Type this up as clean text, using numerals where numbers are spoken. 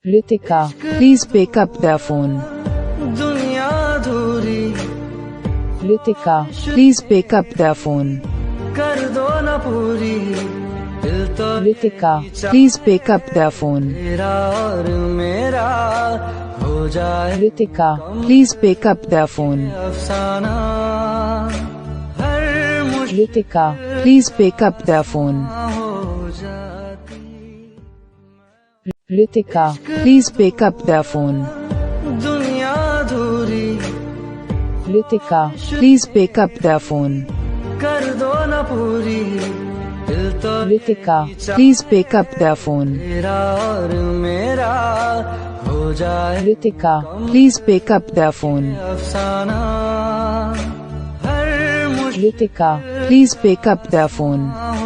Ritika, please pick up the phone. दुनिया अधूरी Ritika, please pick up the phone. कर दो न पूरी दिल तो Ritika, please pick up the phone. तेरा और मेरा हो जाए Ritika, please pick up the phone. अफसाना हर Ritika, please pick up the phone. हो जाती Ritika, please pick up the phone. दुनिया अधूरी Ritika, please pick up the phone. कर दो न पूरी दिल तो Ritika, please pick up the phone. तेरा और मेरा हो जाए Ritika, please pick up the phone. अफसाना हर Ritika, please pick up the phone. हो